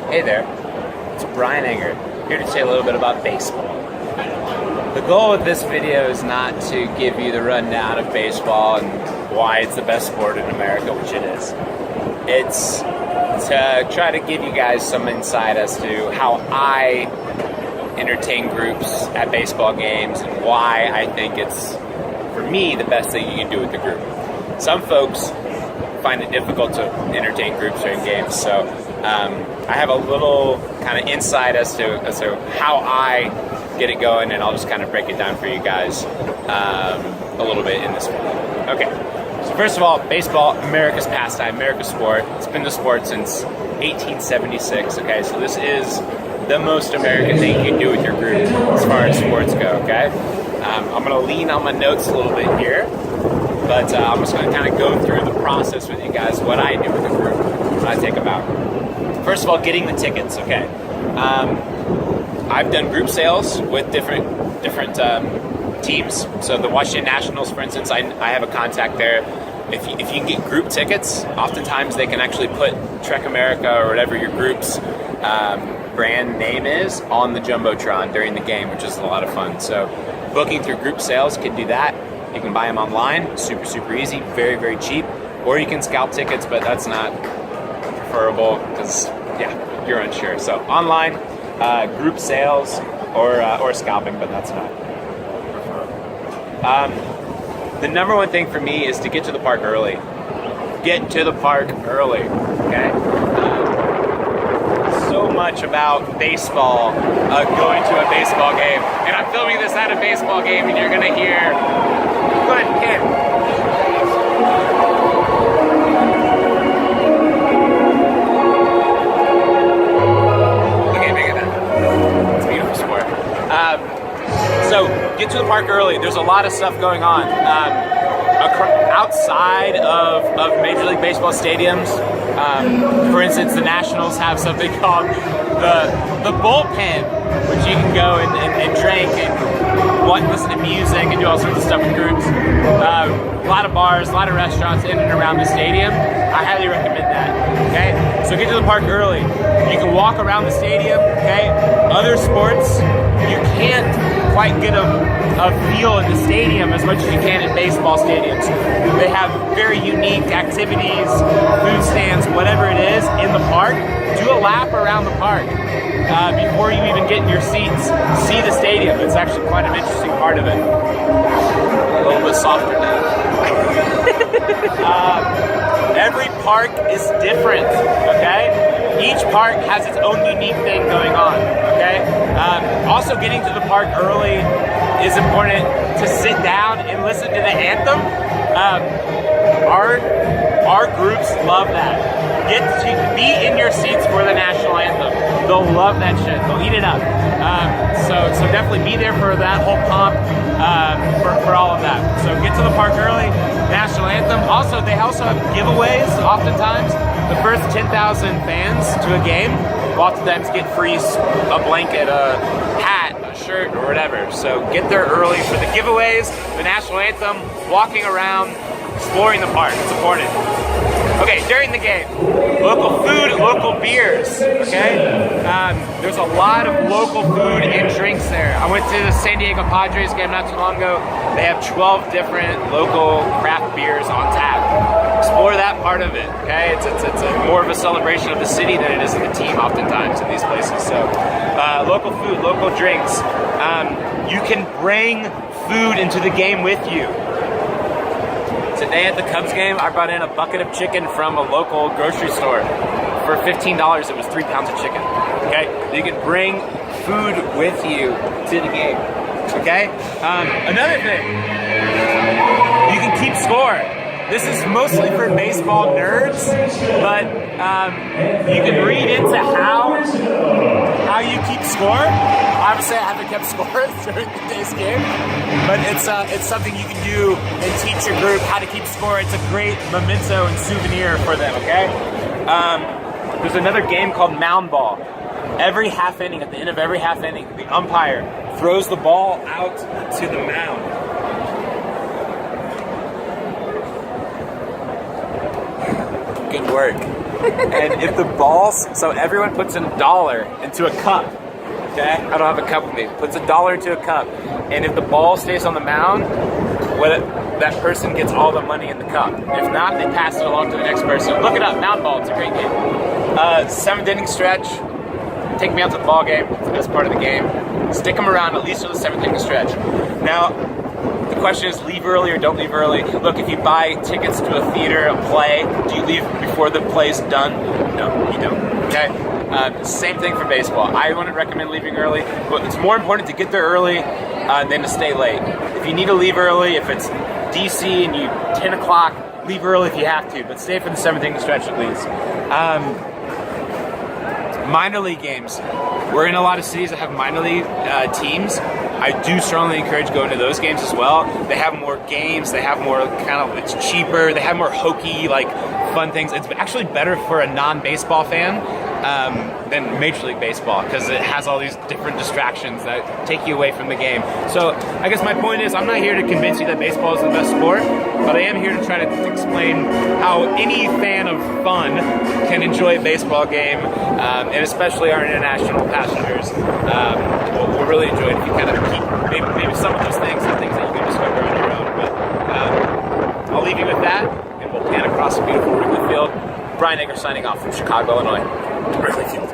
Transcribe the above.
Hey there, it's Brian Enger, here to say a little bit about baseball. The goal of this video is not to give you the rundown of baseball and why it's the best sport in America, which it is. It's to try to give you guys some insight as to how I entertain groups at baseball games and why I think it's, for me, the best thing you can do with the group. Some folks find it difficult to entertain groups during games, so I have a little kind of insight as to how I get it going, and I'll just kind of break it down for you guys a little bit in this video. Okay, so first of all, baseball, America's pastime, America's sport. It's been the sport since 1876, okay? So this is the most American thing you can do with your group as far as sports go, okay? I'm gonna lean on my notes a little bit here, but I'm just gonna kind of go through the process with you guys, what I do with the group when I take them out. First of all, getting the tickets, okay? I've done group sales with different teams. So the Washington Nationals, for instance, I have a contact there. If you can get group tickets, oftentimes they can actually put Trek America or whatever your group's brand name is on the Jumbotron during the game, which is a lot of fun. So booking through group sales can do that. You can buy them online, super easy, very cheap. Or you can scalp tickets, but that's not preferable because, yeah, you're unsure. So online, group sales, or scalping, but that's not preferable. The number one thing for me is to get to the park early. Get to the park early, okay? So much about baseball, going to a baseball game, and I'm filming this at a baseball game, and you're gonna hear, go ahead, Ken. So get to the park early. There's a lot of stuff going on. Outside of Major League Baseball stadiums, for instance, the Nationals have something called the bullpen, which you can go and drink and listen to music and do all sorts of stuff with groups. A lot of bars, a lot of restaurants in and around the stadium. I highly recommend that, okay? So get to the park early. You can walk around the stadium, okay? Other sports, you can't quite get a feel in the stadium as much as you can in baseball stadiums. They have very unique activities, food stands, whatever it is, in the park. Do a lap around the park before you even get in your seats. See the stadium. It's actually quite an interesting part of it. A little bit softer now. Every park is different, okay? Each park has its own unique thing going on, okay? Also, getting to the park early is important to sit down and listen to the anthem. Our groups love that. Get to be in your seats for the national anthem. They'll love that shit. They'll eat it up. So definitely be there for that whole pomp, for all of that. So get to the park early. National anthem. Also, they also have giveaways. Oftentimes, the first 10,000 fans to a game will oftentimes get free a blanket, a hat, a shirt, or whatever. So get there early for the giveaways, the national anthem, walking around, exploring the park. It's important. Okay, during the game, local food, local beers, okay? There's a lot of local food and drinks there. I went to the San Diego Padres game not too long ago. They have 12 different local craft beers on tap. Explore that part of it, okay? It's more of a celebration of the city than it is of the team oftentimes in these places. So local food, local drinks. You can bring food into the game with you. Today at the Cubs game, I brought in a bucket of chicken from a local grocery store. For $15, it was 3 pounds of chicken, okay? You can bring food with you to the game, okay? Another thing, you can keep score. This is mostly for baseball nerds, but you can read into how you keep score. Obviously, I haven't kept score during today's game, but it's something you can do and teach your group how to keep score. It's a great memento and souvenir for them, okay? There's another game called Mound Ball. Every half inning, at the end of every half inning, the umpire throws the ball out to the mound. Good work. And if the balls, so everyone puts in $1 into a cup. Okay, I don't have a cup with me. Puts $1 into a cup, and if the ball stays on the mound, that person gets all the money in the cup. If not, they pass it along to the next person. Look it up, mound ball. It's a great game. 7th inning stretch. Take me out to the ball game. It's the best part of the game. Stick them around at least to the 7th inning stretch. Now, the question is, leave early or don't leave early. Look, if you buy tickets to a theater, a play, do you leave before the play's done? No, you don't. Okay. Same thing for baseball. I wouldn't recommend leaving early, but it's more important to get there early than to stay late. If you need to leave early, if it's DC and you 10 o'clock, leave early if you have to, but stay for the 7th inning stretch at least. Minor league games. We're in a lot of cities that have minor league teams. I do strongly encourage going to those games as well. They have more games. They have more it's cheaper. They have more hokey, fun things. It's actually better for a non-baseball fan than Major League Baseball because it has all these different distractions that take you away from the game. So I guess my point is I'm not here to convince you that baseball is the best sport, but I am here to try to explain how any fan of fun can enjoy a baseball game, and especially our international passengers will really enjoy it if you kind of keep maybe some of those things and things that you can discover on your own. But I'll leave you with that, and we'll pan across the beautiful Wrigley Field. Brian Egger signing off from Chicago, Illinois. Wrigley Field.